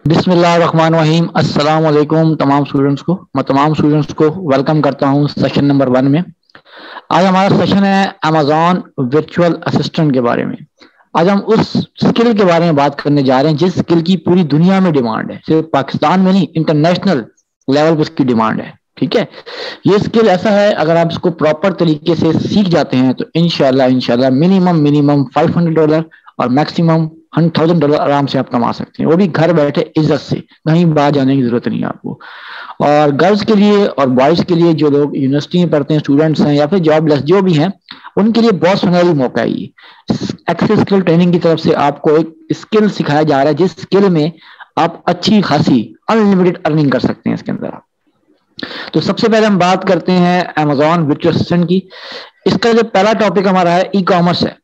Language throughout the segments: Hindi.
बिस्मिल्लाहिर्रहमानिर्रहीम। अस्सलाम वालेकुम तमाम स्टूडेंट्स को वेलकम करता हूं सेशन नंबर 1 में। आज हमारा सेशन है अमेजॉन वर्चुअल असिस्टेंट के बारे में। आज हम उस स्किल के बारे में बात करने जा रहे हैं जिस स्किल की पूरी दुनिया में डिमांड है, सिर्फ पाकिस्तान में नहीं, इंटरनेशनल लेवल पर इसकी डिमांड है। ठीक है, ये स्किल ऐसा है, अगर आप इसको प्रॉपर तरीके से सीख जाते हैं तो इंशाल्लाह मिनिमम $500 और मैक्सिमम $100,000 आराम से आप कमा सकते हैं, वो भी घर बैठे इज्जत से, कहीं बाहर जाने की जरूरत नहीं है आपको। और गर्ल्स के लिए और बॉयज के लिए, जो लोग यूनिवर्सिटी में पढ़ते हैं, स्टूडेंट्स हैं या फिर जॉबलेस जो भी हैं, उनके लिए बहुत सुनहरी मौका है ये। एक्सेस स्किल ट्रेनिंग की तरफ से आपको एक स्किल सिखाया जा रहा है जिस स्किल में आप अच्छी खासी अनलिमिटेड अर्निंग कर सकते हैं इसके अंदर आप। तो सबसे पहले हम बात करते हैं अमेजॉन वर्चुअल असिस्टेंट की। इसका जो पहला टॉपिक हमारा है, ई कॉमर्स है।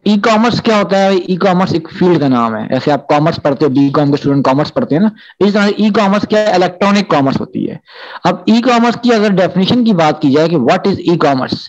ई कॉमर्स क्या होता है? ई कॉमर्स एक फील्ड का नाम है। ऐसे आप कॉमर्स पढ़ते हो, बी कॉम के स्टूडेंट कॉमर्स पढ़ते हैं ना, इस तरह ई कॉमर्स क्या है? इलेक्ट्रॉनिक कॉमर्स होती है। अब ई कॉमर्स की अगर डेफिनेशन की बात की जाए कि what is e commerce,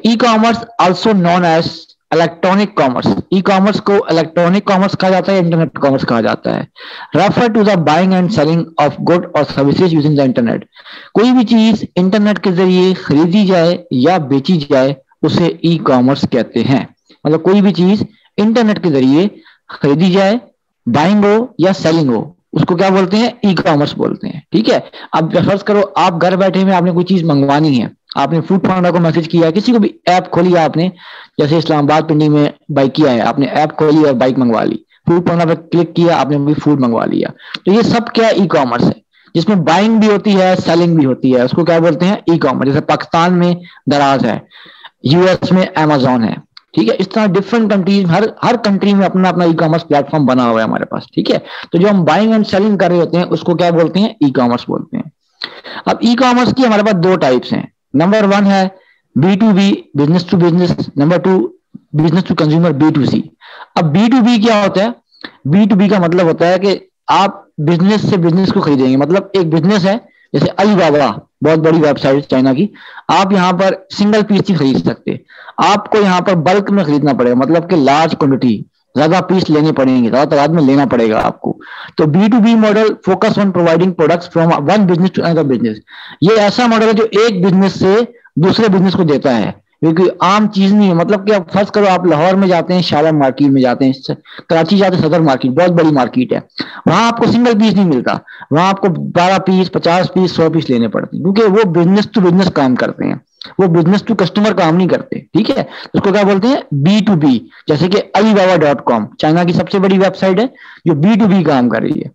e commerce also known as electronic commerce. E commerce को इलेक्ट्रॉनिक कॉमर्स कहा जाता है, इंटरनेट कॉमर्स कहा जाता है। Refer to the buying and selling of good और सर्विसेज यूजिंग द इंटरनेट। कोई भी चीज इंटरनेट के जरिए खरीदी जाए या बेची जाए उसे ई कॉमर्स कहते हैं। मतलब कोई भी चीज इंटरनेट के जरिए खरीदी जाए, बाइंग हो या सेलिंग हो, उसको क्या बोलते हैं? ई कॉमर्स बोलते हैं। ठीक है, अब फर्ज करो आप घर बैठे में आपने कोई चीज मंगवानी है, आपने फूड पांडा को मैसेज किया, किसी को भी ऐप खोली आपने, जैसे इस्लामाबाद पिंडी में बाइक किया है, आपने ऐप खोली और बाइक मंगवा ली, फूड पांडा पर क्लिक किया, आपने भी फूड मंगवा लिया। तो ये सब क्या ई कॉमर्स है, जिसमें बाइंग भी होती है, सेलिंग भी होती है, उसको क्या बोलते हैं? E commerce. जैसे पाकिस्तान में दराज है, यूएस में अमेजॉन है। ठीक है, इस तरह डिफरेंट कंट्रीज, हर कंट्री में अपना अपना ई कॉमर्स प्लेटफॉर्म बना हुआ है हमारे पास। ठीक है, तो जो हम बाइंग एंड सेलिंग कर रहे होते हैं उसको क्या बोलते हैं? ई कॉमर्स बोलते हैं। अब ई कॉमर्स की हमारे पास दो टाइप्स हैं। नंबर 1 है B2B, business to business. Number 2 business to consumer, B2C। अब B2B क्या होता है? B2B का मतलब होता है कि आप बिजनेस से बिजनेस को खरीदेंगे। मतलब एक बिजनेस है, जैसे अलीबाबा, बहुत बड़ी वेबसाइट चाइना की, आप यहाँ पर सिंगल पीस नहीं खरीद सकते, आपको यहाँ पर बल्क में खरीदना पड़ेगा, मतलब कि लार्ज क्वांटिटी, ज्यादा पीस लेने पड़ेंगे, ज्यादा तादाद में लेना पड़ेगा आपको। तो B2B model focus on providing products from one business to another business. ये ऐसा मॉडल है जो एक बिजनेस से दूसरे बिजनेस को देता है, क्योंकि आम चीज नहीं है। मतलब कि आप फर्ज करो आप लाहौर में जाते हैं, शाला मार्केट में जाते हैं, कराची जाते हैं सदर मार्केट, बहुत बड़ी मार्केट है, वहां आपको सिंगल पीस नहीं मिलता, वहां आपको 12 पीस, 50 पीस, 100 पीस लेने पड़ते हैं, क्योंकि वो बिजनेस टू बिजनेस काम करते हैं, वो बिजनेस टू कस्टमर काम नहीं करते। ठीक है, उसको क्या बोलते हैं? B2B। जैसे कि alibaba.com चाइना की सबसे बड़ी वेबसाइट है जो B2B काम कर रही है।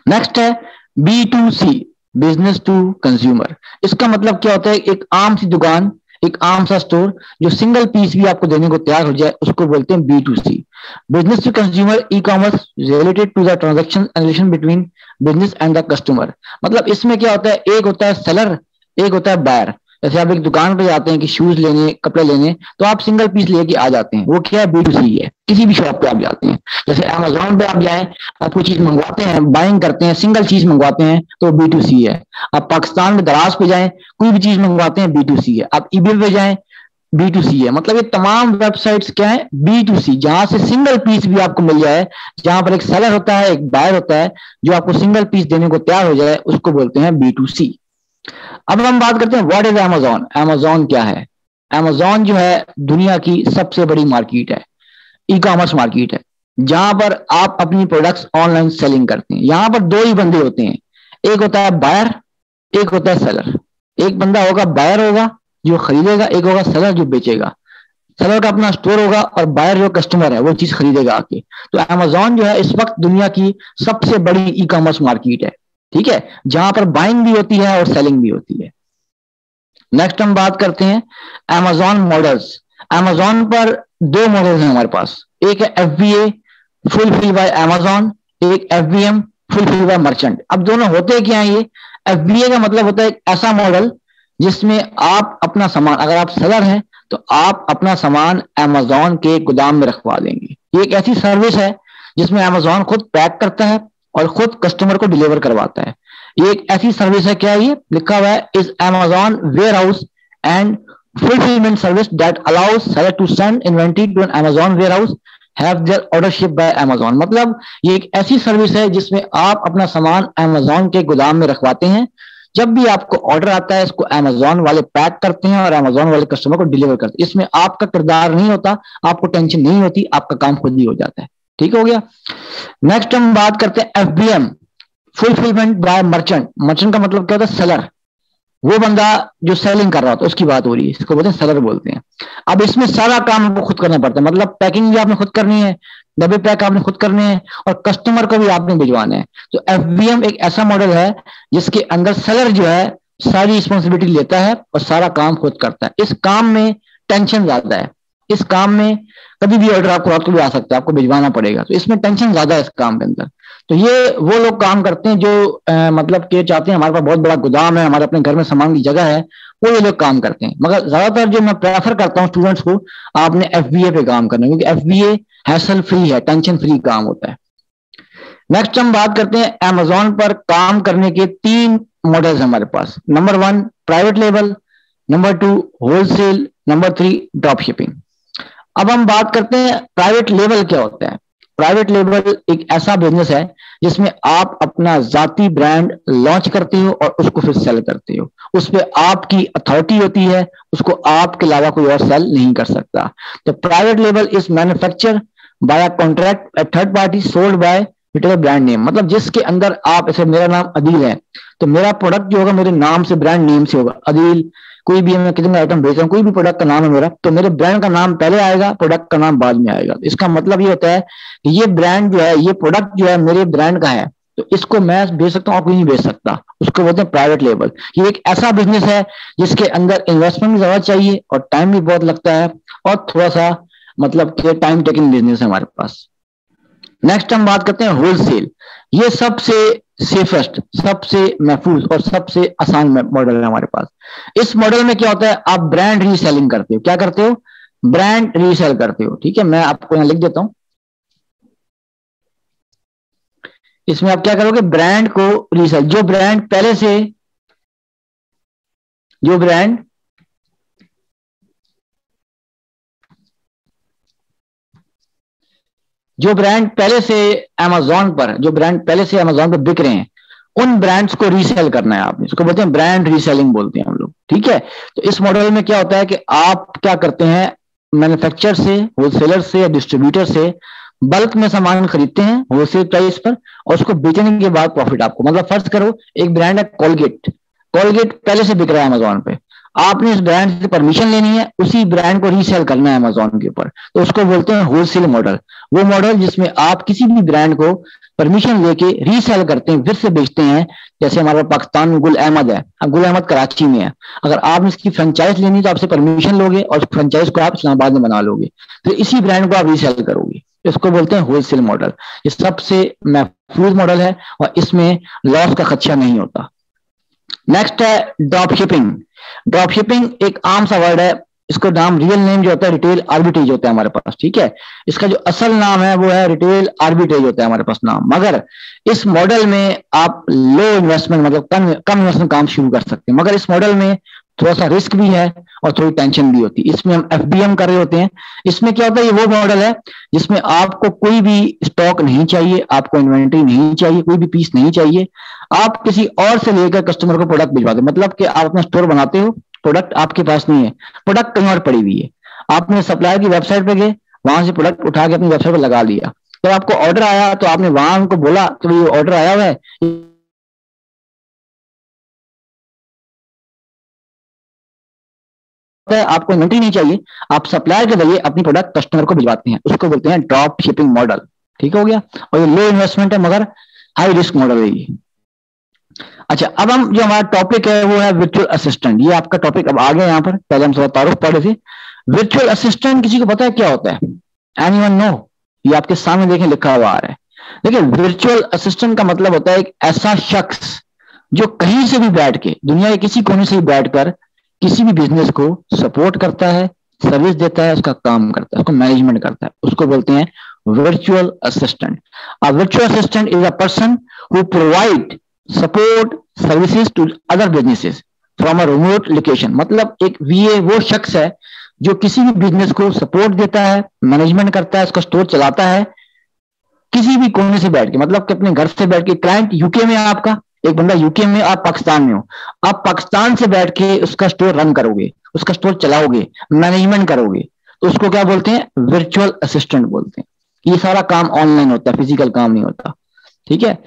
नेक्स्ट है B2C, बिजनेस टू कंज्यूमर। इसका मतलब क्या होता है? एक आम सी दुकान, एक आम सा स्टोर जो सिंगल पीस भी आपको देने को तैयार हो जाए, उसको बोलते हैं B2C, business to consumer e commerce related to the transaction relation between business and the customer. मतलब इसमें क्या होता है? एक होता है सेलर, एक होता है बायर। जैसे आप एक दुकान पे जाते हैं कि शूज लेने, कपड़े लेने, तो आप सिंगल पीस लेके आ जाते हैं, वो क्या है? B2C है। किसी भी शॉप पे आप जाते हैं, जैसे अमेजोन पे आप जाएं, आप कोई चीज मंगवाते हैं, बाइंग करते हैं, सिंगल चीज मंगवाते हैं, तो B2C है। आप पाकिस्तान में दराज पे जाएं, कोई भी चीज मंगवाते हैं, B2C है। आप eBay पे जाएं, B2C है। मतलब ये तमाम वेबसाइट्स क्या है? B2C, जहां से सिंगल पीस भी आपको मिल जाए, जहां पर एक सेलर होता है, एक बायर होता है, जो आपको सिंगल पीस देने को तैयार हो जाए, उसको बोलते हैं B2C। अब हम बात करते हैं व्हाट इज अमेजॉन। अमेजॉन क्या है? अमेजॉन जो है दुनिया की सबसे बड़ी मार्केट है, ई कॉमर्स मार्केट है, जहां पर आप अपनी प्रोडक्ट्स ऑनलाइन सेलिंग करते हैं। यहां पर दो ही बंदे होते हैं, एक होता है बायर, एक होता है सेलर। एक बंदा होगा बायर होगा जो खरीदेगा, एक होगा सेलर जो बेचेगा। सेलर का अपना स्टोर होगा और बायर जो कस्टमर है वो चीज खरीदेगा आके। तो अमेजॉन जो है इस वक्त दुनिया की सबसे बड़ी ई कॉमर्स मार्केट है। ठीक है, जहां पर बाइंग भी होती है और सेलिंग भी होती है। नेक्स्ट हम बात करते हैं अमेजॉन मॉडल्स। अमेजॉन पर दो मॉडल्स हैं हमारे पास, एक है FBA फुलफिल बाय अमेजॉन, एक FBM फुलफिल बाय मर्चेंट। अब दोनों होते क्या है? ये FBA का मतलब होता है एक ऐसा मॉडल जिसमें आप अपना सामान, अगर आप सेलर हैं तो आप अपना सामान अमेजॉन के गोदाम में रखवा देंगे। ये एक ऐसी सर्विस है जिसमें अमेजॉन खुद पैक करता है और खुद कस्टमर को डिलीवर करवाता है। ये एक ऐसी सर्विस है, क्या ये लिखा हुआ है? Is Amazon warehouse and fulfillment service that allows seller to send inventory to an Amazon warehouse, have their order ship bye Amazon. मतलब ये एक ऐसी सर्विस है जिसमें आप अपना सामान अमेजोन के गोदाम में रखवाते हैं, जब भी आपको ऑर्डर आता है इसको अमेजोन वाले पैक करते हैं और अमेजोन वाले कस्टमर को डिलीवर करते हैं। इसमें आपका किरदार नहीं होता, आपको टेंशन नहीं होती, आपका काम खुद ही हो जाता है। ठीक हो गया। नेक्स्ट हम बात करते हैं FBM, fulfilment bye merchant. Merchant का मतलब क्या होता है? सेलर, वो बंदा जो सेलिंग कर रहा होता है उसकी बात हो रही है, इसको बोलते हैं सेलर बोलते हैं। अब इसमें सारा काम आपको खुद करना पड़ता है, मतलब पैकिंग भी आपने खुद करनी है, डब्बे पैक आपने खुद करने हैं और कस्टमर को भी आपने भिजवाना है। तो एफबीएम एक ऐसा मॉडल है जिसके अंदर सेलर जो है सारी रिस्पॉन्सिबिलिटी लेता है और सारा काम खुद करता है। इस काम में टेंशन ज्यादा है, इस काम में कभी भी ऑर्डर आपको रात को भी आ सकता है, आपको भिजवाना पड़ेगा, तो इसमें टेंशन ज्यादा है इस काम के अंदर। तो ये वो लोग काम करते हैं जो मतलब कि चाहते हैं हमारे पास बहुत बड़ा गोदाम है, हमारे अपने घर में सामान की जगह है, वो ये लोग काम करते हैं। मगर ज्यादातर जो मैं प्रेफर करता हूँ स्टूडेंट्स को, आपने एफबीए पे काम करना है, क्योंकि एफबीए हैसल फ्री है, टेंशन फ्री काम होता है। नेक्स्ट हम बात करते हैं अमेजोन पर काम करने के 3 मॉडल्स हमारे पास। Number 1 private label, number 2 wholesale, number 3 drop shipping. अब हम बात करते हैं प्राइवेट लेबल क्या होता है। प्राइवेट लेबल एक ऐसा बिजनेस है जिसमें आप अपना जाती ब्रांड लॉन्च करते हो और उसको फिर सेल करते हो, उस पर आपकी अथॉरिटी होती है, उसको आपके अलावा कोई और सेल नहीं कर सकता। तो private label is manufacture by contract third party sold by retailer brand name. मतलब जिसके अंदर आप, ऐसे मेरा नाम अदील है तो मेरा प्रोडक्ट जो होगा मेरे नाम से, ब्रांड नेम से होगा अदील। कोई भी मैं कितने आइटम बेच रहा हूँ, कोई भी प्रोडक्ट का नाम है मेरा, तो मेरे ब्रांड का नाम पहले आएगा, प्रोडक्ट का नाम बाद में आएगा। इसका मतलब ये होता है कि ये ब्रांड जो है, ये प्रोडक्ट जो है मेरे ब्रांड का है, तो इसको मैं बेच सकता हूँ और कोई नहीं बेच सकता, उसको बोलते हैं प्राइवेट लेबल। ये एक ऐसा बिजनेस है जिसके अंदर इन्वेस्टमेंट भी ज्यादा चाहिए और टाइम भी बहुत लगता है और थोड़ा सा मतलब कि टाइम टेकिंग बिजनेस है हमारे पास। नेक्स्ट हम बात करते हैं होलसेल। ये सबसे सेफेस्ट, सबसे महफूज और सबसे आसान मॉडल है हमारे पास। इस मॉडल में क्या होता है, आप ब्रांड रीसेलिंग करते हो। क्या करते हो? ब्रांड रीसेल करते हो। ठीक है, मैं आपको यहां लिख देता हूं। इसमें आप क्या करोगे? ब्रांड को रीसेल, जो ब्रांड पहले से, जो ब्रांड पहले से अमेजोन पर, जो ब्रांड पहले से अमेजोन पर बिक रहे हैं, उन ब्रांड्स को रीसेल करना है आपने, इसको बोलते हैं ब्रांड रीसेलिंग बोलते हैं हम लोग। ठीक है, तो इस मॉडल में क्या होता है कि आप क्या करते हैं, मैन्युफैक्चरर से, होलसेलर से या डिस्ट्रीब्यूटर से बल्क में सामान खरीदते हैं होलसेल प्राइस पर और उसको बेचने के बाद प्रॉफिट आपको, मतलब फर्ज करो एक ब्रांड है कोलगेट, कोलगेट पहले से बिक रहा है अमेजोन पे, आपने इस ब्रांड से परमिशन लेनी है, उसी ब्रांड को रीसेल करना है अमेजोन के ऊपर, तो उसको बोलते हैं होलसेल मॉडल। वो मॉडल जिसमें आप किसी भी ब्रांड को परमिशन लेके रीसेल करते हैं, फिर से बेचते हैं। जैसे हमारे पाकिस्तान में गुल अहमद है, अब गुल अहमद कराची में है, अगर आप इसकी फ्रेंचाइज लेनी तो आपसे परमिशन लोगे और फ्रेंचाइज को आप इस्लामाबाद में बना लोगे, फिर इसी ब्रांड को आप रीसेल करोगे। इसको बोलते हैं होलसेल मॉडल। ये सबसे महफूज मॉडल है और इसमें लॉस का खदशा नहीं होता। नेक्स्ट है ड्रॉप शिपिंग। ड्रॉप शिपिंग एक आम सा वर्ड है, इसको नाम, रियल नेम जो होता है रिटेल आर्बिट्रेज होता है हमारे पास। ठीक है, इसका जो असल नाम है वो है रिटेल आर्बिट्रेज होता है हमारे पास नाम। मगर इस मॉडल में आप लो इन्वेस्टमेंट, मतलब कम इन्वेस्टमेंट काम शुरू कर सकते हैं, मगर इस मॉडल में थोड़ा सा रिस्क भी है और थोड़ी टेंशन भी होती है। इसमें हम एफबीएम कर रहे होते हैं। इसमें क्या होता है, ये वो मॉडल है जिसमें आपको कोई भी स्टॉक नहीं चाहिए, आपको इन्वेंटरी नहीं चाहिए, कोई भी पीस नहीं चाहिए, आप किसी और से लेकर कस्टमर को प्रोडक्ट भिजवाते, मतलब कि आप अपना स्टोर बनाते हो, प्रोडक्ट आपके पास नहीं है, प्रोडक्ट कहीं और पड़ी हुई है, आपने सप्लायर की वेबसाइट पे गए, वहां से प्रोडक्ट उठा के अपनी वेबसाइट पे लगा लिया, तो आपको ऑर्डर आया तो आपने वहां उनको बोला कि ये ऑर्डर आया हुआ है, आपको इन्वेंटरी नहीं चाहिए, आप सप्लायर के जरिए अपनी प्रोडक्ट कस्टमर को भिजवाते हैं, उसको बोलते हैं ड्रॉप शिपिंग मॉडल। ठीक हो गया, और ये लो इन्वेस्टमेंट है मगर हाई रिस्क मॉडल है ये। अच्छा, अब हम जो हमारा टॉपिक है वो है वर्चुअल असिस्टेंट। ये आपका टॉपिक अब आ गया यहाँ पर, पहले हम थोड़ा तारुफ पढ़ रहे थे। वर्चुअल असिस्टेंट किसी को पता है क्या होता है? Anyone know? ये आपके सामने देखें लिखा हुआ आ रहा है। देखिए, वर्चुअल असिस्टेंट का मतलब होता है एक ऐसा शख्स जो कहीं से भी बैठ के, दुनिया के किसी कोने से भी बैठकर किसी भी बिजनेस को सपोर्ट करता है, सर्विस देता है, उसका काम करता है, उसको मैनेजमेंट करता है, उसको बोलते हैं virtual assistant. A virtual assistant is a person who provide support services to other businesses from a remote location. मतलब एक वीए वो शख्स है जो किसी भी बिजनेस को सपोर्ट देता है, मैनेजमेंट करता है, उसका स्टोर चलाता है किसी भी कोने से बैठ के, मतलब कि अपने घर से बैठ के। क्लाइंट यूके में है आपका, एक बंदा यूके में, आप पाकिस्तान में हो, आप पाकिस्तान से बैठ के उसका स्टोर रन करोगे, उसका स्टोर चलाओगे, मैनेजमेंट करोगे, तो उसको क्या बोलते हैं? वर्चुअल असिस्टेंट बोलते हैं। ये सारा काम ऑनलाइन होता है, फिजिकल काम नहीं होता। ठीक है।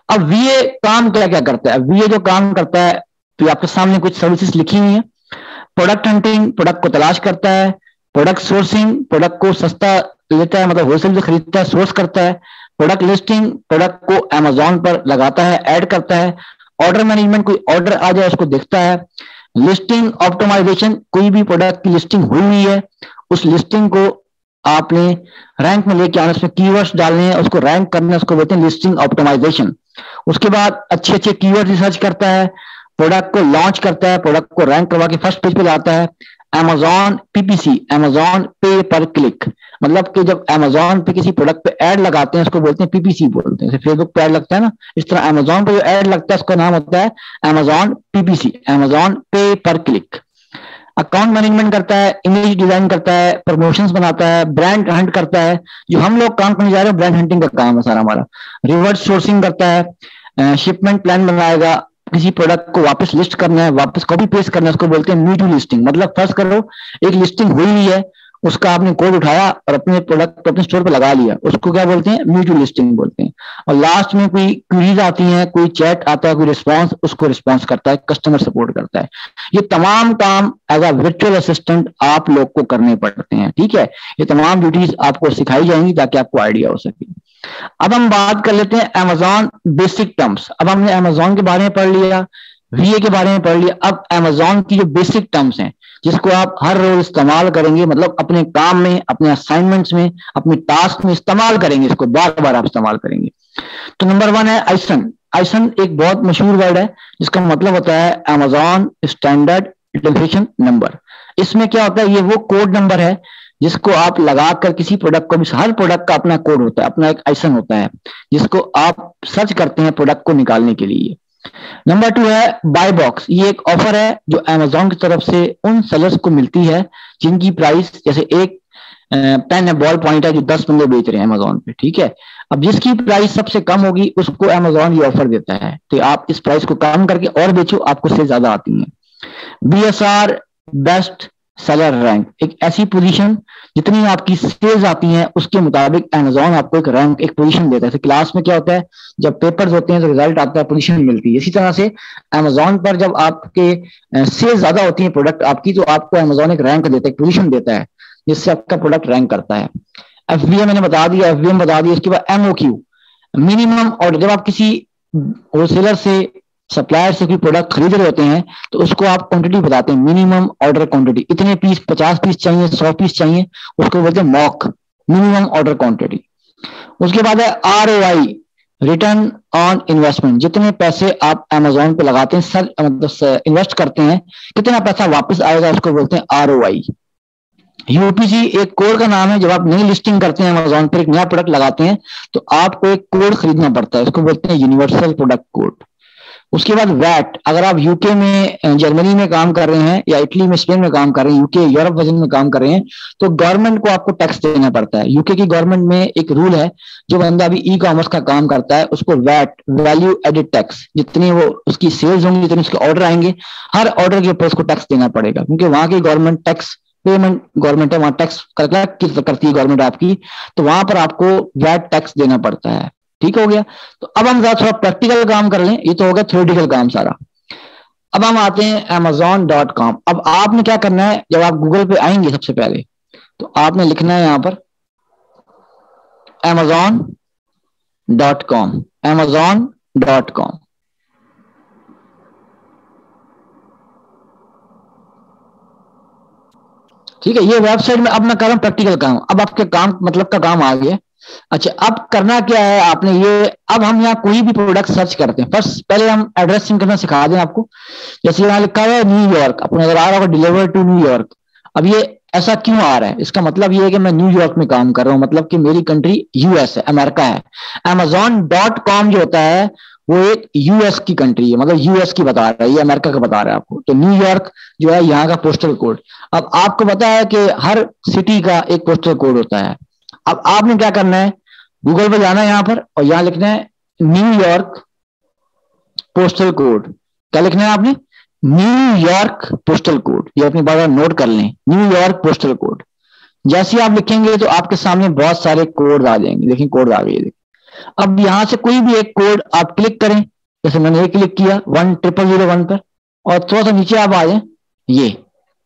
अब वीए काम क्या क्या करता है? वीए जो काम करता है, तो आपके सामने कुछ सर्विसेज लिखी हुई है। प्रोडक्ट हंटिंग, प्रोडक्ट को तलाश करता है। प्रोडक्ट सोर्सिंग, प्रोडक्ट को सस्ता लेता है, मतलब होलसेल से खरीदता है, सोर्स करता है। प्रोडक्ट लिस्टिंग, प्रोडक्ट को अमेजोन पर लगाता है, ऐड करता है। ऑर्डर मैनेजमेंट, कोई ऑर्डर आ जाए उसको देखता है। लिस्टिंग ऑप्टिमाइजेशन, कोई भी प्रोडक्ट की लिस्टिंग हुई है, उस लिस्टिंग को आपने रैंक में लेके आना, उसमें कीवर्ड्स डालने हैं, उसको रैंक करना, उसको बोलते हैं लिस्टिंग ऑप्टिमाइजेशन। उसके बाद अच्छे अच्छे कीवर्ड रिसर्च करता है, प्रोडक्ट को लॉन्च करता है, प्रोडक्ट को रैंक करवा के फर्स्ट पेज पे लाता है। अमेजॉन पीपीसी, अमेजॉन पे पर क्लिक, मतलब कि जब अमेजॉन पे किसी प्रोडक्ट पे ऐड लगाते हैं उसको बोलते हैं पीपीसी बोलते हैं। जैसे फेसबुक पे ऐड लगता है ना, इस तरह अमेजॉन पे जो ऐड लगता है उसका नाम होता है अमेजॉन पीपीसी, अमेजॉन पे पर क्लिक। अकाउंट मैनेजमेंट करता है, इमेज डिजाइन करता है, प्रमोशंस बनाता है, ब्रांड हंट करता है, जो हम लोग काम करने जा रहे हैं ब्रांड हंटिंग का काम है सारा हमारा। रिवर्स सोर्सिंग करता है, शिपमेंट प्लान बनाएगा, किसी प्रोडक्ट को वापस लिस्ट करना है, वापस कॉपी पेस्ट करना है, उसको बोलते हैं म्यूचुअल लिस्टिंग। मतलब फर्स्ट करो एक लिस्टिंग हुई है, उसका आपने कोड उठाया और अपने प्रोडक्ट को अपने स्टोर पे लगा लिया, उसको क्या बोलते हैं? म्यूचुअल लिस्टिंग बोलते हैं। और लास्ट में कोई क्वेरीज आती हैं, कोई चैट आता है, कोई रिस्पांस, उसको रिस्पांस करता है, कस्टमर सपोर्ट करता है। ये तमाम काम एज अ वर्चुअल असिस्टेंट आप लोग को करने पड़ते हैं। ठीक है, ये तमाम ड्यूटीज आपको सिखाई जाएंगी ताकि आपको आइडिया हो सके। अब हम बात कर लेते हैं अमेजॉन बेसिक टर्म्स। अब हमने अमेजॉन के बारे में पढ़ लिया, वीए के बारे में पढ़ लिया। अब अमेजॉन की जो बेसिक टर्म्स हैं जिसको आप हर रोज इस्तेमाल करेंगे, मतलब अपने काम में, अपने असाइनमेंट्स में, अपने टास्क में इस्तेमाल करेंगे, इसको बार बार आप इस्तेमाल करेंगे। तो नंबर 1 है आइसन। आइसन एक बहुत मशहूर वर्ड है जिसका मतलब होता है अमेजॉन स्टैंडर्ड आइडेंटिफिकेशन नंबर। इसमें क्या होता है? ये वो कोड नंबर है जिसको आप लगाकर किसी प्रोडक्ट को भी, हर प्रोडक्ट का अपना कोड होता है, अपना एक आइसन होता है जिसको आप सर्च करते हैं प्रोडक्ट को निकालने के लिए। नंबर 2 है बाय बॉक्स। ये एक ऑफर है जो अमेजॉन की तरफ से उन सेलर्स को मिलती है जिनकी प्राइस, जैसे एक पेन है, बॉल पॉइंट है जो 10 बंदे बेच रहे हैं अमेजॉन पे। ठीक है, अब जिसकी प्राइस सबसे कम होगी उसको अमेजॉन ये ऑफर देता है, तो आप इस प्राइस को कम करके और बेचो, आपको सेल ज्यादा आती है। बीएसआर, बेस्ट सेलर रैंक, एक ऐसी पोजीशन जितनी आपकी सेल्स आती हैं उसके मुताबिक अमेजॉन आपको एक रैंक, एक पोजीशन देता है। जैसे क्लास में क्या होता है, जब पेपर्स होते हैं तो रिजल्ट आता है, पोजीशन मिलती है। इसी तरह से अमेजॉन पर जब आपके सेल्स ज्यादा होती है प्रोडक्ट आपकी, तो आपको अमेजॉन एक रैंक देता है, एक पोजीशन देता है जिससे आपका प्रोडक्ट रैंक करता है। एफबीएम मैंने बता दिया, एफबीएम बता दिया। इसके बाद एमओक्यू, मिनिमम ऑर्डर। जब आप किसी होलसेलर से, सप्लायर से कोई प्रोडक्ट खरीद रहे होते हैं तो उसको आप क्वांटिटी बताते हैं, मिनिमम ऑर्डर क्वांटिटी, इतने पीस, 50 पीस चाहिए, 100 पीस चाहिए, उसको बोलते हैं मॉक, मिनिमम ऑर्डर क्वांटिटी। उसके बाद है आरओआई, रिटर्न ऑन इन्वेस्टमेंट। जितने पैसे आप अमेजोन पे लगाते हैं, सर मतलब इन्वेस्ट करते हैं, कितना पैसा वापस आएगा, उसको बोलते हैं आरओआई। यूपीसी एक कोड का नाम है। जब आप नई लिस्टिंग करते हैं अमेजोन पर, एक नया प्रोडक्ट लगाते हैं तो आपको एक कोड खरीदना पड़ता है, उसको बोलते हैं यूनिवर्सल प्रोडक्ट कोड। उसके बाद वैट, अगर आप यूके में, जर्मनी में काम कर रहे हैं या इटली में, स्पेन में काम कर रहे हैं, यूके यूरोप वर्जन में काम कर रहे हैं, तो गवर्नमेंट को आपको टैक्स देना पड़ता है। यूके की गवर्नमेंट में एक रूल है, जो बंदा अभी ई कॉमर्स का काम करता है उसको वैट, वैल्यू एडेड टैक्स, जितनी वो उसकी सेल्स होंगी, जितने उसके ऑर्डर आएंगे, हर ऑर्डर के ऊपर उसको टैक्स देना पड़ेगा, क्योंकि वहां की गवर्नमेंट टैक्स पेमेंट गवर्नमेंट है, वहां टैक्स करती है गवर्नमेंट आपकी, तो वहां पर आपको वैट टैक्स देना पड़ता है। ठीक हो गया। तो अब हम थोड़ा प्रैक्टिकल काम कर लें, ये तो हो गया थ्योरेटिकल काम सारा। अब हम आते हैं amazon.com। अब आपने क्या करना है, जब आप गूगल पे आएंगे सबसे पहले तो आपने लिखना है यहां पर amazon.com, amazon.com। ठीक है, ये वेबसाइट में अब मैं कर रहा हूं प्रैक्टिकल काम। अब आपके काम मतलब का काम आ गया। अच्छा, अब करना क्या है आपने ये, अब हम यहाँ कोई भी प्रोडक्ट सर्च करते हैं, फर्स्ट पहले हम एड्रेसिंग करना सिखा दें आपको। जैसे यहाँ लिखा है न्यूयॉर्क, आपको नजर आ रहा होगा डिलीवर टू न्यूयॉर्क। अब ये ऐसा क्यों आ रहा है? इसका मतलब ये है कि मैं न्यूयॉर्क में काम कर रहा हूं, मतलब कि मेरी कंट्री यूएस है, अमेरिका है। Amazon.com जो होता है वो एक यूएस की कंट्री है, मतलब यूएस की बता रहा है, ये अमेरिका का बता रहा है आपको। तो न्यूयॉर्क जो है यहाँ का पोस्टल कोड। अब आपको पता है कि हर सिटी का एक पोस्टल कोड होता है। अब आपने क्या करना है, गूगल पर जाना है यहाँ पर और यहाँ लिखना है न्यूयॉर्क पोस्टल कोड। क्या लिखना है आपने? New York postal code. ये अपनी बात नोट कर लें, न्यूयॉर्क पोस्टल कोड। जैसे आप लिखेंगे तो आपके सामने बहुत सारे कोड आ जाएंगे। देखिए कोड आ गए। अब यहां से कोई भी एक कोड आप क्लिक करें, जैसे मैंने ये क्लिक किया 10001 पर, और थोड़ा सा नीचे आप आ जाए ये,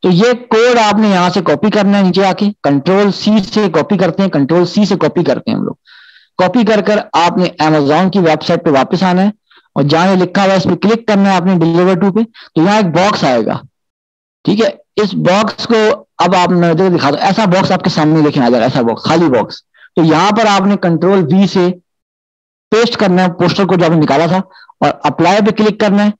तो ये कोड आपने यहां से कॉपी करना है। नीचे आके कंट्रोल सी से कॉपी करते हैं, कंट्रोल सी से कॉपी करते हैं हम लोग। कॉपी कर कर आपने अमेजोन की वेबसाइट पे वापस आना है और जहां ये लिखा हुआ है इस पर क्लिक करना है आपने डिलीवर टू पे। तो यहाँ एक बॉक्स आएगा, ठीक है। इस बॉक्स को अब आप मैं दिखा दो, ऐसा बॉक्स आपके सामने लेके आ जाएगा, ऐसा बॉक्स, खाली बॉक्स। तो यहां पर आपने कंट्रोल वी से पेस्ट करना है पोस्टर को जो आपने निकाला था, और अप्लाई पे क्लिक करना है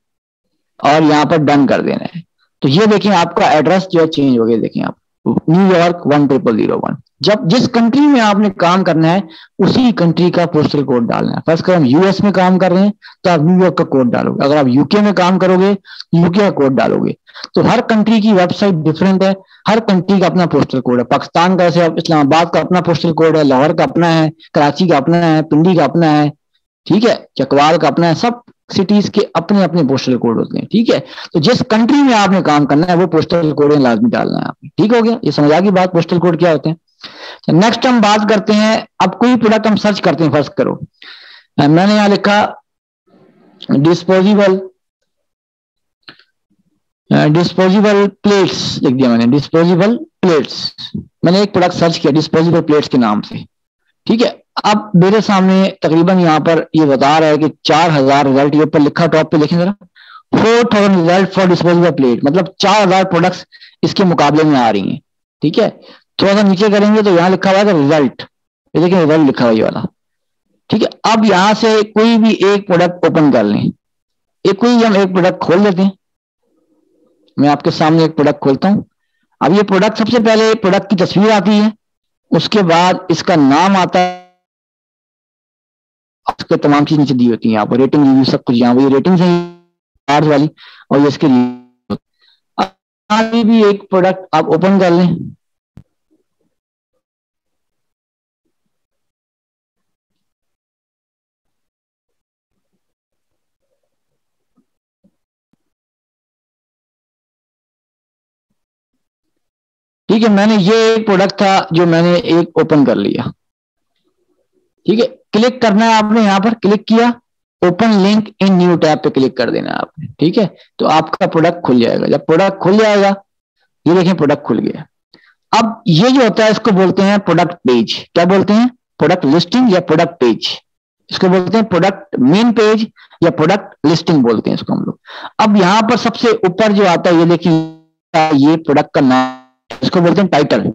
और यहां पर डन कर देना है। तो ये देखिए आपका एड्रेस जो है चेंज हो गया। देखिए आप न्यूयॉर्क 10001। जब जिस कंट्री में आपने काम करना है उसी कंट्री का पोस्टल कोड डालना है। फर्स्ट कर हम यूएस में काम कर रहे हैं तो आप न्यूयॉर्क का कोड डालोगे, अगर आप यूके में काम करोगे यूके का कोड डालोगे। तो हर कंट्री की वेबसाइट डिफरेंट है, हर कंट्री का अपना पोस्टल कोड है। पाकिस्तान का जैसे इस्लामाबाद का अपना पोस्टल कोड है, लाहौर का अपना है, कराची का अपना है, पिंडी का अपना है, ठीक है, चकवाल का अपना है। सब सिटीज के अपने अपने पोस्टल कोड होते हैं, ठीक है। तो जिस कंट्री में आपने काम करना है वो पोस्टल कोड लाजमी डालना है आपने। ठीक हो गया, ये समझ आ गई बात, पोस्टल कोड क्या होते हैं। नेक्स्ट हम बात करते हैं, अब कोई प्रोडक्ट हम सर्च करते हैं। फर्स्ट करो मैंने यहां लिखा डिस्पोजेबल प्लेट्स लिख दिया मैंने, डिस्पोजेबल प्लेट्स। मैंने एक प्रोडक्ट सर्च किया डिस्पोजेबल प्लेट्स के नाम से, ठीक है। अब मेरे सामने तकरीबन यहाँ पर ये बता रहा है कि 4000 रिजल्ट, ये ऊपर लिखा टॉप पे लिखें जरा, 4000 रिजल्ट फॉर डिस्पोजेबल प्लेट, मतलब 4000 प्रोडक्ट्स इसके मुकाबले में आ रही हैं, ठीक है। थोड़ा सा नीचे करेंगे तो यहाँ लिखा हुआ है रिजल्ट, ये देखिए रिजल्ट लिखा हुआ ये वाला, ठीक है। अब यहां से कोई भी एक प्रोडक्ट ओपन कर लें, कोई हम एक प्रोडक्ट खोल लेते हैं। मैं आपके सामने एक प्रोडक्ट खोलता हूं। अब ये प्रोडक्ट, सबसे पहले प्रोडक्ट की तस्वीर आती है, उसके बाद इसका नाम आता है, उसके तमाम चीज नीचे दी होती है, यहाँ पर रेटिंग रिव्यू सब कुछ, यहाँ पर रेटिंग है चार्ज वाली, और ये इसके आगे भी एक प्रोडक्ट आप ओपन कर लें। ठीक है, मैंने ये एक प्रोडक्ट था जो मैंने एक ओपन कर लिया, ठीक है। क्लिक करना है आपने, यहां पर क्लिक किया, open link in new tab पे क्लिक कर देना है आपने, ठीक है। तो आपका प्रोडक्ट खुल जाएगा। जब प्रोडक्ट खुल जाएगा, ये देखें प्रोडक्ट खुल गया। अब ये जो होता है इसको बोलते हैं प्रोडक्ट पेज। क्या बोलते हैं? प्रोडक्ट लिस्टिंग या प्रोडक्ट पेज। इसको बोलते हैं प्रोडक्ट मेन पेज या प्रोडक्ट लिस्टिंग बोलते हैं इसको हम लोग। अब यहां पर सबसे ऊपर जो आता है ये देखिए, ये प्रोडक्ट का नाम, इसको बोलते हैं टाइटल।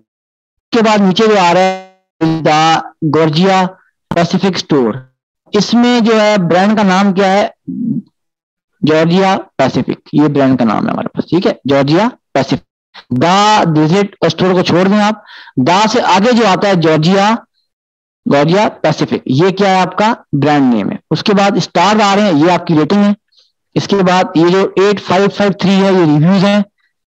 के बाद नीचे जो आ रहा है द गॉर्जिया पैसिफिक स्टोर, इसमें जो है ब्रांड का नाम क्या है? जॉर्जिया पैसिफिक, ये ब्रांड का नाम है हमारे पास, ठीक है, Georgia Pacific. The digit store को छोड़ दें आप, द से आगे जो आता है गॉर्जिया पैसिफिक, ये क्या है? आपका ब्रांड नेम है। उसके बाद स्टार आ रहे हैं, ये आपकी रेटिंग है। इसके बाद ये जो 8553 है ये रिव्यूज हैं।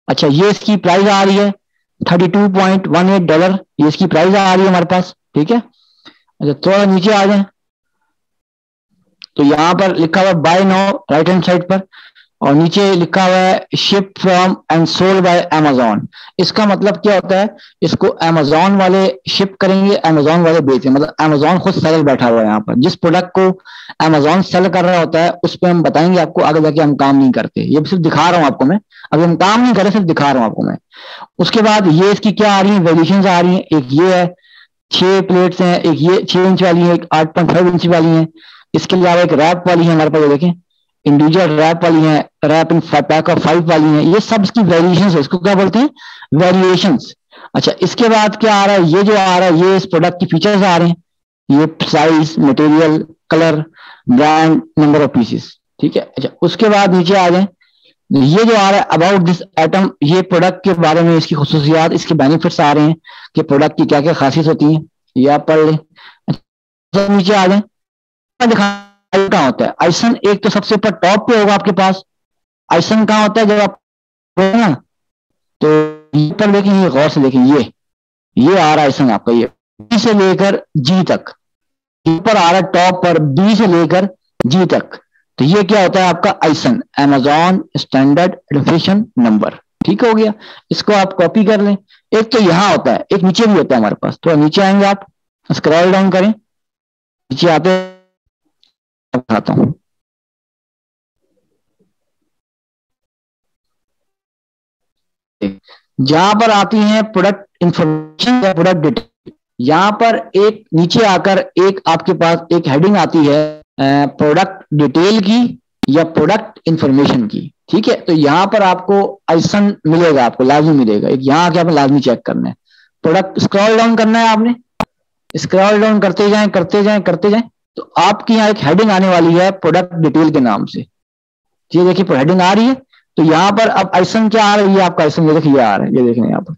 अच्छा, ये इसकी प्राइस आ रही है $32.18, ये इसकी प्राइस आ रही है हमारे पास, ठीक है। अच्छा, थोड़ा नीचे आ जाए तो यहां पर लिखा हुआ buy now right hand side पर, और नीचे लिखा हुआ है ship from and sold by Amazon. इसका मतलब क्या होता है? इसको अमेजॉन वाले शिप करेंगे, अमेजॉन वाले बेचेंगे, मतलब अमेजॉन खुद सेलर बैठा हुआ है यहाँ पर। जिस प्रोडक्ट को अमेजॉन सेल कर रहा होता है उस पर हम बताएंगे आपको आगे जाके, हम काम नहीं करते, ये सिर्फ दिखा रहा हूं आपको मैं, अभी हम काम नहीं कर रहे, सिर्फ दिखा रहा हूं आपको मैं। उसके बाद ये इसकी क्या आ रही है? वेरिएशन आ रही है। एक ये है 6 प्लेट्स हैं, एक ये 6 इंच वाली है, एक 8.5 इंच वाली है। इसके अलावा एक रैप वाली है हमारे पास, देखें इंडिविजुअल रैप वाली है, रैप इन पैक ऑफ 5 वाली है। ये सब इसकी वेरिएशंस है, इसको क्या बोलते हैं? वेरिएशंस। अच्छा, इसके बाद क्या आ रहा है? ये जो आ रहा है ये इस प्रोडक्ट की फीचर्स आ रहे हैं, ये size, material, colour, brand, number of pieces, ठीक है। अच्छा, उसके बाद नीचे आ जाए ये जो आ रहा है अबाउट दिस एटम, ये प्रोडक्ट के बारे में, इसकी खुसूसियात, इसके बेनिफिट्स आ रहे हैं कि प्रोडक्ट की क्या क्या खासियत होती है, ये आप पढ़ लें। अच्छा, नीचे आ जाए, कहाँ होता है आइसन, एक तो सबसे ऊपर टॉप पे होगा आपके पास। आइसन कहाँ होता है जब आप ना, तो ये पर देखें, ये गौर से देखें, ये आ रहा है आइसन आपका, ये बी से लेकर जी तक, ऊपर आ रहा है टॉप पर बी से लेकर जी तक। तो ये क्या होता है आपका आइसन, अमेजॉन स्टैंडर्ड आइडेंटिफिकेशन नंबर। ठीक हो गया, इसको आप कॉपी कर लें। एक तो यहां होता है, एक नीचे भी होता है हमारे पास। तो नीचे आएंगे आप, स्क्रॉल डाउन करें, नीचे आते दिखाता हूं। जहां पर आती है प्रोडक्ट इंफॉर्मेशन या प्रोडक्ट डिटेल, यहां पर एक नीचे आकर एक आपके पास एक हेडिंग आती है प्रोडक्ट डिटेल की या प्रोडक्ट इंफॉर्मेशन की। ठीक है, तो यहां पर आपको आइसन मिलेगा, आपको लाजमी मिलेगा। एक यहां आके आपने लाजमी चेक करना है, प्रोडक्ट स्क्रॉल डाउन करना है आपने, स्क्रॉल डाउन करते जाएं करते जाएं करते जाएं, तो आपकी यहाँ एक हेडिंग आने वाली है प्रोडक्ट डिटेल के नाम से। ये देखिए हेडिंग आ रही है। तो यहाँ पर अब आइसन क्या आ रहा है, ये आपका आइसन, ये देखिए ये आ रहा है, ये देखने यहाँ पर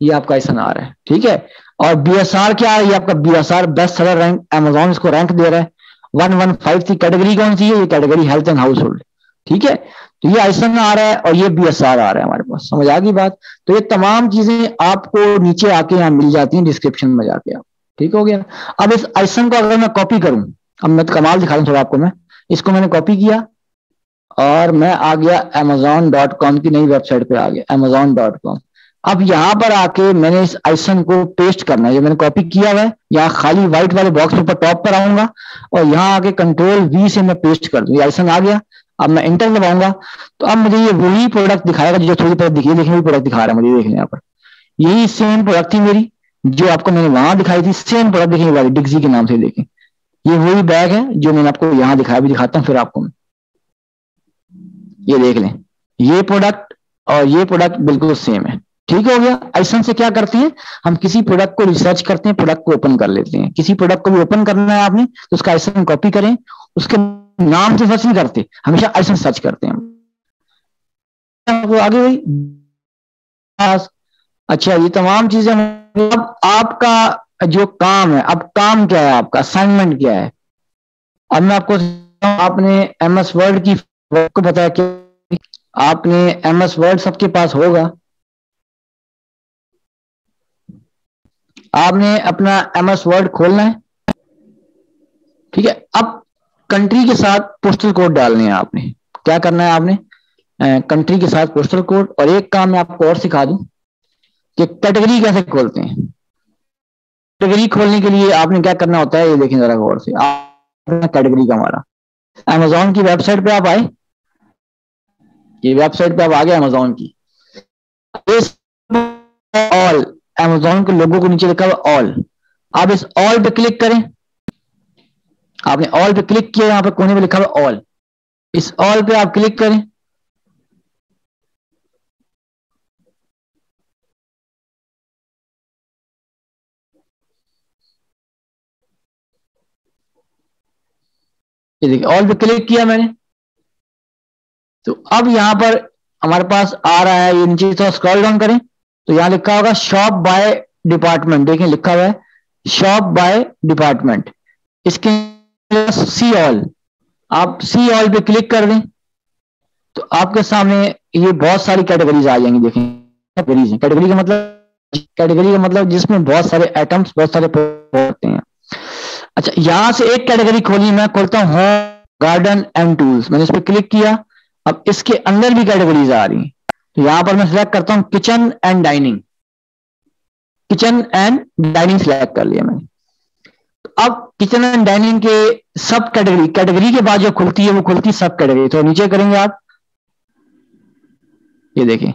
ये आपका आइसन आ रहा है। ठीक है, और बीएसआर क्या है, ये आपका BSR best seller rank, Amazon इसको रैंक दे रहा है 115 की। कैटेगरी कौन सी है, ये category health and house hold. ठीक है, तो ये आइसन आ रहा है और ये बीएसआर आ रहा है हमारे पास। समझ आ गई बात। तो ये तमाम चीजें आपको नीचे आके यहाँ मिल जाती हैं डिस्क्रिप्शन में जाके आप। ठीक हो गया। अब इस आइसन को अगर मैं कॉपी करूं, अब मैं कमाल दिखा दूं थोड़ा आपको। मैं इसको मैंने कॉपी किया और मैं आ गया amazon.com की नई वेबसाइट पे आ गया, amazon.com। अब यहां पर आके मैंने इस आइसन को पेस्ट करना है, ये मैंने कॉपी किया हुआ है। यहाँ खाली व्हाइट वाले बॉक्स के ऊपर टॉप पर आऊंगा और यहाँ आके कंट्रोल वी से मैं पेस्ट कर दूं, ये आइसन आ गया। अब मैं इंटर दबाऊंगा तो अब मुझे ये वही प्रोडक्ट दिखाएगा जो थोड़ी प्रोडक्ट दिखी, देखिए वही प्रोडक्ट दिखा रहा है मुझे। देखिए यहाँ पर यही सेम प्रोडक्ट थी मेरी, जो आपको मैंने वहां दिखाई थी, सेम प्रोडक्ट देखिए वाली डिग्जी के नाम से। देखें ये वही बैग है जो मैंने आपको यहाँ दिखाया, भी दिखाता हूँ फिर आपको। ये देख लें, ये प्रोडक्ट और ये प्रोडक्ट बिल्कुल सेम है। ठीक हो गया। आइसन से क्या करते हैं, हम किसी प्रोडक्ट को रिसर्च करते हैं, प्रोडक्ट को ओपन कर लेते हैं। किसी प्रोडक्ट को भी ओपन करना है आपने तो उसका आइसन कॉपी करें, उसके नाम से सर्च नहीं करते, हमेशा आइसन सर्च करते हैं। आगे भाई, अच्छा ये तमाम चीजें। अब आपका जो काम है, अब काम क्या है आपका, असाइनमेंट क्या है। अब मैं आपको, आपने एमएस वर्ड की को बताया कि आपने एमएस वर्ड सबके पास होगा, आपने अपना एमएस वर्ड खोलना है। ठीक है, अब कंट्री के साथ पोस्टल कोड डालने हैं आपने। क्या करना है आपने, कंट्री के साथ पोस्टल कोड। और एक काम मैं आपको और सिखा दूं कि कैटेगरी कैसे खोलते हैं। कैटेगरी खोलने के लिए आपने क्या करना होता है, ये देखें जरा गौर से। कैटेगरी का हमारा अमेजॉन की वेबसाइट पे आप आए, ये वेबसाइट पे आप आ गए अमेजॉन की। ऑल, अमेजॉन के लोगों को नीचे लिखा हुआ ऑल, आप इस ऑल पे क्लिक करें। आपने ऑल पे क्लिक किया, यहां पे कोने पे लिखा हुआ ऑल, इस ऑल पे आप क्लिक करें। ये देखिए ऑल पे क्लिक किया मैंने, तो अब यहां पर हमारे पास आ रहा है, ये नीचे थोड़ा स्क्रॉल डाउन करें तो यहां लिखा होगा शॉप बाय डिपार्टमेंट। देखें लिखा हुआ है शॉप बाय डिपार्टमेंट। इसके सी ऑल, आप सी ऑल पे क्लिक कर दें तो आपके सामने ये बहुत सारी कैटेगरीज आ जाएंगी। देखें कैटेगरीज, कैटेगरी का मतलब जिसमें बहुत सारे आइटम्स, बहुत सारे होते हैं। अच्छा, यहां से एक कैटेगरी खोली, मैं खोलता हूं होम गार्डन एंड टूल्स। मैंने इस पर क्लिक किया, अब इसके अंदर भी कैटेगरीज आ रही हैं। तो यहां पर मैं सिलेक्ट करता हूं kitchen and dining, kitchen and dining select कर लिया मैंने। तो अब किचन एंड डाइनिंग के सब कैटेगरी, कैटेगरी के बाद जो खुलती है वो खुलती है सब कैटेगरी। तो नीचे करेंगे आप, ये देखें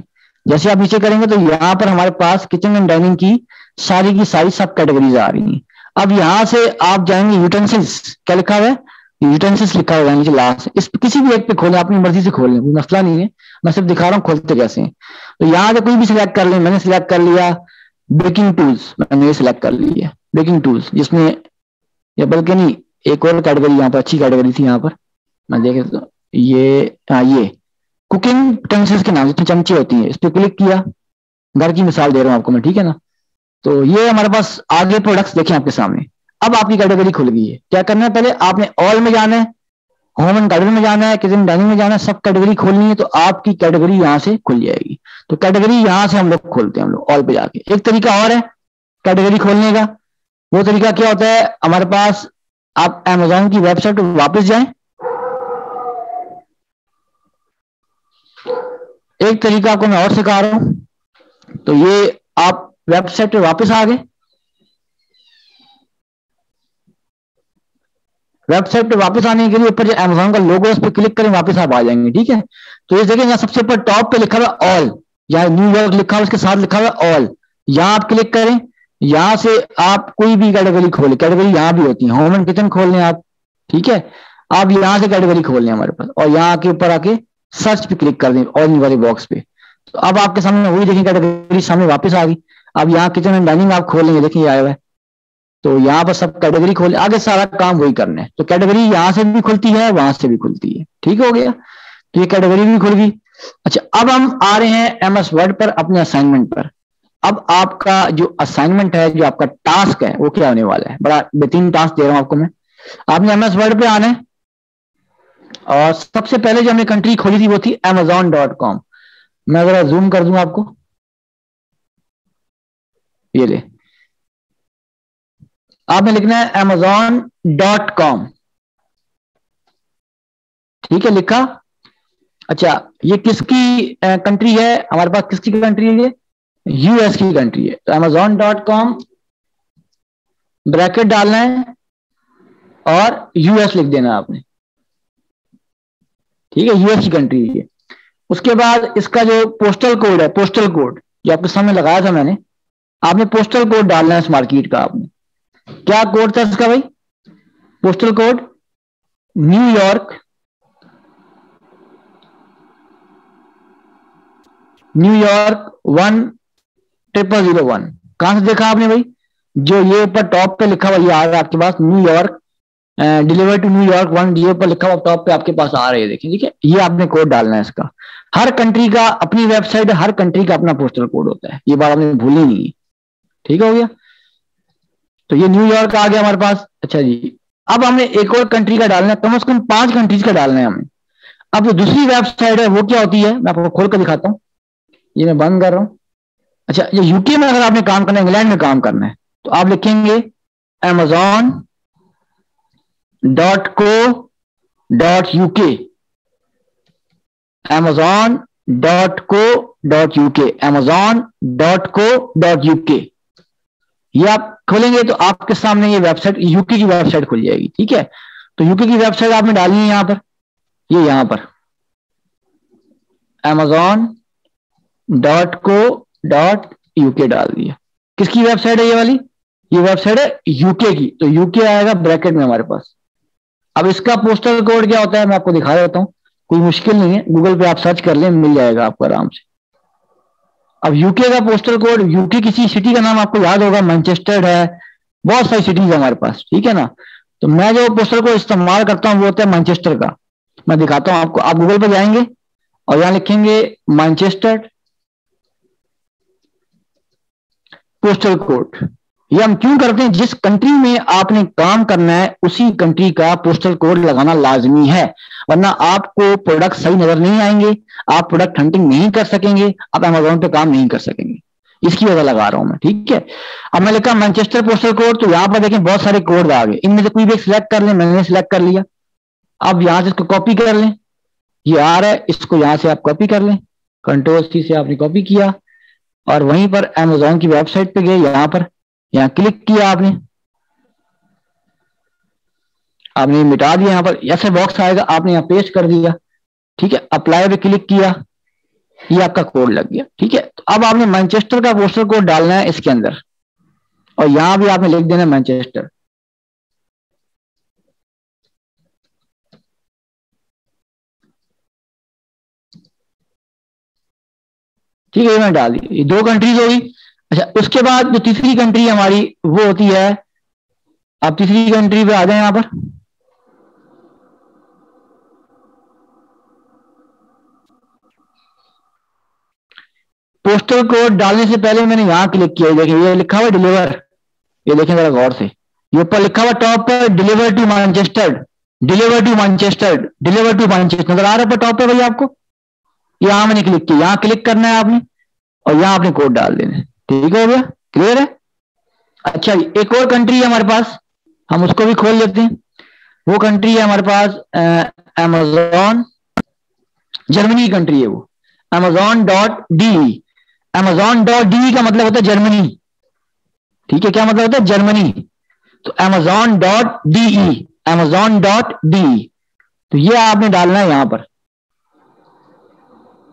जैसे आप नीचे करेंगे तो यहां पर हमारे पास किचन एंड डाइनिंग की सारी सब कैटेगरीज आ रही हैं। अब यहां से आप जाएंगे यूटेंसिल्स, क्या लिखा हुआ है, यूटेंसिल्स लिखा हुआ है नीचे लास्ट। इस किसी भी एक पे खोलें, अपनी मर्जी से खोल लें, कोई मसला नहीं है, मैं सिर्फ दिखा रहा हूँ खोलते कैसे हैं। तो यहां से कोई भी सिलेक्ट कर लें। मैंने सिलेक्ट कर लिया बेकिंग टूल्स, मैंने ये सिलेक्ट कर लिया बेकिंग टूल्स, जिसमें या बल्कि नहीं एक और कैटेगरी यहाँ पर अच्छी कैटेगरी थी, यहाँ पर मैं देखे तो ये, हाँ ये कुकिंग यूटेंसिल्स के नाम, जितनी चमचे होती हैं, इस पर क्लिक किया, घर की मिसाल दे रहा हूं आपको मैं, ठीक है ना। तो ये हमारे पास आगे प्रोडक्ट्स देखें आपके सामने। अब आपकी कैटेगरी खुल गई है। क्या करना है, पहले आपने ऑल में जाना है, होम एंड गार्डन में जाना है, किचन डाइनिंग में जाना है, सब कैटेगरी खोलनी है। तो आपकी कैटेगरी यहां से खुल जाएगी। तो कैटेगरी यहां से हम लोग खोलते हैं, हम लोग ऑल पे जाके। एक तरीका और है कैटेगरी खोलने का। वो तरीका क्या होता है हमारे पास, आप अमेजोन की वेबसाइट पर वापस जाएं। एक तरीका आपको मैं और सिखा रहा हूं। तो ये आप वेबसाइट पे वापस आ गए। वेबसाइट पे वापस आने के लिए ऊपर जो अमेजोन का लोगो है उस पर क्लिक करें, वापस आप आ जाएंगे, ठीक है। तो ये देखिए, यहाँ सबसे ऊपर टॉप पे लिखा हुआ ऑल, या न्यूयॉर्क लिखा हुआ, उसके साथ लिखा हुआ ऑल। यहाँ आप क्लिक करें, यहां से आप कोई भी कैटेगरी खोले। कैटेगरी यहां भी होती है, होम एंड किचन खोल लें आप, ठीक है। आप यहां से कैटेगरी खोल लें हमारे पास, और यहाँ के ऊपर आके सर्च पे क्लिक कर दें, ऑल वाले बॉक्स पे। तो अब आपके सामने वही देखिए कैटेगरी सामने वापस आ गई। अब यहाँ किचन एंड डाइनिंग आप खोल लेंगे, देखिए आया हुआ है। तो यहाँ पर सब कैटेगरी खोले, आगे सारा काम वही करना है। तो कैटेगरी यहां से भी खुलती है, वहां से भी खुलती है, ठीक हो गया। तो ये कैटेगरी भी खुल गई। अच्छा, अब हम आ रहे हैं एमएस वर्ड पर, अपने असाइनमेंट पर। अब आपका जो असाइनमेंट है, जो आपका टास्क है, वो क्या होने वाला है। बड़ा बेहतरीन टास्क दे रहा हूं आपको मैं। आपने एमएस वर्ड पे आना है, और सबसे पहले जो हमने कंट्री खोली थी वो थी amazon.com। मैं अगर जूम कर दूं आपको, ये ले, आपने लिखना है amazon.com, ठीक है, लिखा। अच्छा, ये किसकी कंट्री है हमारे पास, किसकी कंट्री है ये, यूएस की कंट्री है। तो amazon.com ब्रैकेट डालना है और यूएस लिख देना आपने, ठीक है, यूएस की कंट्री है। उसके बाद इसका जो पोस्टल कोड है, पोस्टल कोड जो आपके सामने लगाया था मैंने, आपने पोस्टल कोड डालना है इस मार्केट का। आपने क्या कोड था इसका भाई, पोस्टल कोड न्यूयॉर्क, न्यूयॉर्क 10001। कहां से देखा आपने भाई, जो ये ऊपर टॉप पे लिखा हुआ ये आ रहा है आपके पास, न्यूयॉर्क डिलीवर टू न्यूयॉर्क 1, ये ऊपर लिखा हुआ टॉप पे आपके पास आ रही है, देखिए, ठीक है। ये आपने कोड डालना है इसका। हर कंट्री का अपनी वेबसाइट है, हर कंट्री का अपना पोस्टल कोड होता है, ये बात आपने भूली नहीं है, ठीक हो गया। तो ये न्यूयॉर्क आ गया हमारे पास। अच्छा जी, अब हमें एक और कंट्री का डालना है, कम से कम 5 कंट्रीज का डालना है हमें। अब जो दूसरी वेबसाइट है वो क्या होती है, मैं आपको खोल कर दिखाता हूँ। ये मैं बंद कर रहा हूँ। अच्छा, ये यूके में अगर आपने काम करना है, इंग्लैंड में काम करना है, तो आप लिखेंगे amazon.co.uk, amazon.co.uk, amazon.co.uk। ये आप खोलेंगे तो आपके सामने ये वेबसाइट, यूके की वेबसाइट खुल जाएगी, ठीक है। तो यूके की वेबसाइट आपने डालनी है यहां पर, ये यहां पर amazon.co.uk डाल दिया। किसकी वेबसाइट है ये वाली, ये वेबसाइट है यूके की। तो यूके आएगा ब्रैकेट में हमारे पास। अब इसका पोस्टल कोड क्या होता है मैं आपको दिखा देता हूं, कोई मुश्किल नहीं है, गूगल पे आप सर्च कर लें, मिल जाएगा आपको आराम से। अब यूके का पोस्टल कोड, यूके किसी सिटी का नाम आपको याद होगा, मैनचेस्टर है, बहुत सारी सिटीज है हमारे पास, ठीक है ना। तो मैं जो पोस्टल कोड इस्तेमाल करता हूं वो होता है मैनचेस्टर का। मैं दिखाता हूं आपको। आप गूगल पर जाएंगे और यहां लिखेंगे मैनचेस्टर पोस्टल कोड। ये हम क्यों करते हैं, जिस कंट्री में आपने काम करना है उसी कंट्री का पोस्टल कोड लगाना लाजमी है, वरना आपको प्रोडक्ट सही नजर नहीं आएंगे, आप प्रोडक्ट हंटिंग नहीं कर सकेंगे, आप अमेजोन पे काम नहीं कर सकेंगे। इसकी वजह लगा रहा हूं मैं, ठीक है। अब मैं लिखा मैनचेस्टर पोस्टल कोड, तो यहां पर देखें बहुत सारे कोड आ गए, इनमें से कोई भी सिलेक्ट कर लें। मैंने सिलेक्ट कर लिया। अब यहां से इसको कॉपी कर लें, ये आ रहा है, इसको यहां से आप कॉपी कर लें, कंट्रोल सी से आपने कॉपी किया, और वहीं पर अमेजोन की वेबसाइट पे गए, यहां पर, यहां क्लिक किया आपने, आपने मिटा दिया, यहां पर ऐसे बॉक्स आएगा, आपने यहां पेस्ट कर दिया, ठीक है। अप्लाई पे क्लिक किया, ये आपका कोड लग गया, ठीक है। तो अब आपने मैनचेस्टर का पोस्टल कोड डालना है इसके अंदर, और यहां भी आपने लिख देना मैनचेस्टर, ठीक है। ये मैंने डाल दी, ये 2 कंट्रीज होगी। अच्छा, उसके बाद जो तीसरी कंट्री हमारी वो होती है, आप तीसरी कंट्री पे आ जाए यहां पर। पोस्टल कोड डालने से पहले मैंने यहाँ क्लिक किया, देखिए ये लिखा हुआ डिलीवर, ये देखें जरा गौर से, ये ऊपर लिखा हुआ टॉप पर deliver to Manchester, deliver to Manchester, deliver to Manchester, नजर आ रहा है टॉप पे भाई आपको? यहां मैंने क्लिक किया, यहां क्लिक करना है आपने और यहां आपने कोड डाल देना है। ठीक हो गया, क्लियर है? अच्छा, एक और कंट्री है हमारे पास, हम उसको भी खोल लेते हैं। वो कंट्री है हमारे पास अमेजॉन, जर्मनी की कंट्री है वो, amazon.de। amazon.de का मतलब होता है जर्मनी। ठीक है, क्या मतलब होता है? जर्मनी। तो amazon.de, amazon.de, तो ये आपने डालना है यहां पर।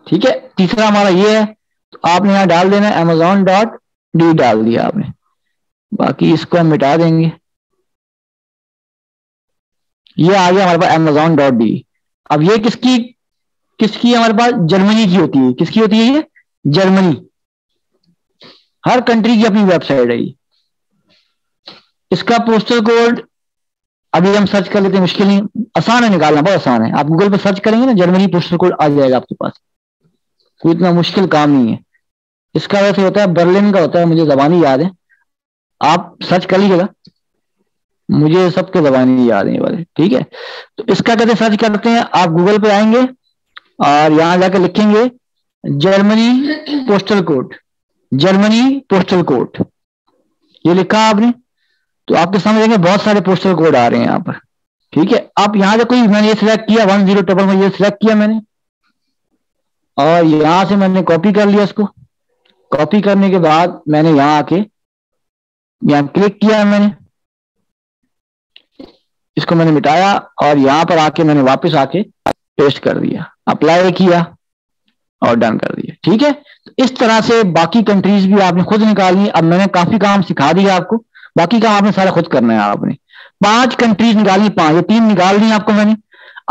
ठीक है, तीसरा हमारा ये है, तो आपने यहां डाल देना है amazon.de, डाल दिया आपने। बाकी इसको हम मिटा देंगे। ये आ गया हमारे पास amazon.de। अब ये किसकी किसकी हमारे पास? जर्मनी की होती है। किसकी होती है ये? जर्मनी। हर कंट्री की अपनी वेबसाइट है ये। इसका पोस्टल कोड अभी हम सर्च कर लेते हैं, मुश्किल नहीं, आसान है निकालना, बहुत आसान है। आप गूगल पर सर्च करेंगे ना, जर्मनी पोस्टल कोड आ जाएगा आपके पास, कोई इतना मुश्किल काम नहीं है। इसका वैसे होता है बर्लिन का होता है, मुझे जबानी याद है, आप सर्च कर लीजिएगा, मुझे सबके जबानी याद है ये वाले। ठीक है, तो इसका कैसे सर्च करते हैं? आप गूगल पे आएंगे और यहां जाकर लिखेंगे Germany postal code, Germany postal code, ये लिखा आपने, तो आपके सामने देखेंगे बहुत सारे पोस्टल कोड आ रहे हैं यहाँ पर। ठीक है, आप यहां से कोई, मैंने ये सिलेक्ट किया 10 में, ये सिलेक्ट किया मैंने और यहां से मैंने कॉपी कर लिया इसको। कॉपी करने के बाद मैंने यहां आके यहां क्लिक किया, मैंने इसको मैंने मिटाया और यहां पर आके मैंने वापस आके पेस्ट कर दिया, अप्लाई किया और डन कर दिया। ठीक है, तो इस तरह से बाकी कंट्रीज भी आपने खुद निकालनी। अब मैंने काफी काम सिखा दिया आपको, बाकी काम आपने सारा खुद करना है। आपने 5 कंट्रीज निकालनी, 5 या 3 निकाल दी आपको मैंने।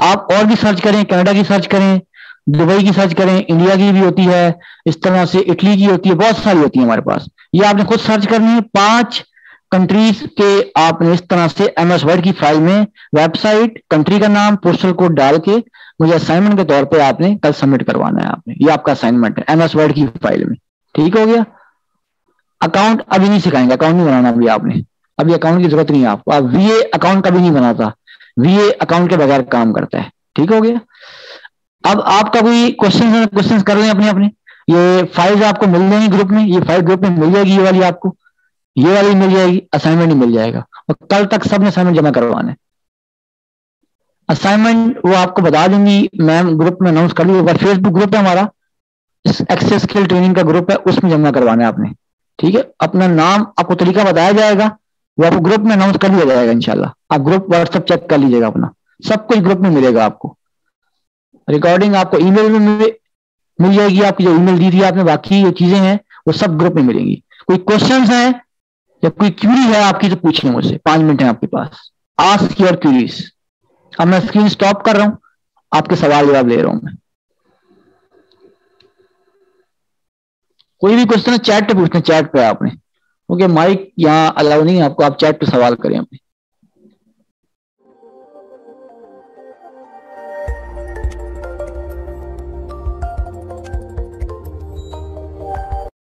आप और भी सर्च करें, कनाडा की सर्च करें, दुबई की सर्च करें, इंडिया की भी होती है, इस तरह से इटली की होती है, बहुत सारी होती है हमारे पास। ये आपने खुद सर्च करनी है। 5 कंट्रीज के आपने इस तरह से MS वर्ड की फाइल में वेबसाइट, कंट्री का नाम, पोस्टल कोड डाल के मुझे असाइनमेंट के तौर पे आपने कल सबमिट करवाना है। आपने, ये आपका असाइनमेंट है MS वर्ड की फाइल में। ठीक हो गया? अकाउंट अभी नहीं सिखाएंगे, अकाउंट नहीं बनाना अभी आपने, अभी अकाउंट की जरूरत नहीं है आपको। आप VA अकाउंट कभी नहीं बनाता, VA अकाउंट के बगैर काम करता है। ठीक हो गया? अब आपका कोई क्वेश्चन कर लें अपने अपने। ये फाइल्स आपको मिल जाएंगी ग्रुप में, ये फाइल ग्रुप में मिल जाएगी, ये वाली आपको, ये वाली मिल जाएगी, असाइनमेंट मिल जाएगा और कल तक सबने असाइनमेंट जमा करवाना है। असाइनमेंट वो आपको बता दूंगी मैम, ग्रुप में अनाउंस कर लीजिएगा। फेसबुक ग्रुप है हमारा, एक्सेस स्किल ट्रेनिंग का ग्रुप है, उसमें जमा करवाना है आपने। ठीक है, अपना नाम, आपको तरीका बताया जाएगा, वो आपको ग्रुप में अनाउंस कर दिया जाएगा इंशाल्लाह। आप ग्रुप व्हाट्सएप चेक कर लीजिएगा अपना, सब कुछ ग्रुप में मिलेगा आपको। रिकॉर्डिंग आपको ईमेल में मिल जाएगी, आपकी जो ईमेल दी थी आपने, बाकी ये चीजें हैं वो सब ग्रुप में मिलेंगी। कोई क्वेश्चंस है या कोई क्यूरी है आपकी तो पूछिए मुझसे, 5 मिनट है आपके पास। Ask your curies. अब मैं स्क्रीन स्टॉप कर रहा हूं, आपके सवाल जवाब ले रहा हूं मैं। कोई भी क्वेश्चन है चैट पे पूछना, चैट पे आपने, ओके, माइक यहाँ अलाउ नहीं है आपको, आप चैट पे सवाल करें अपने।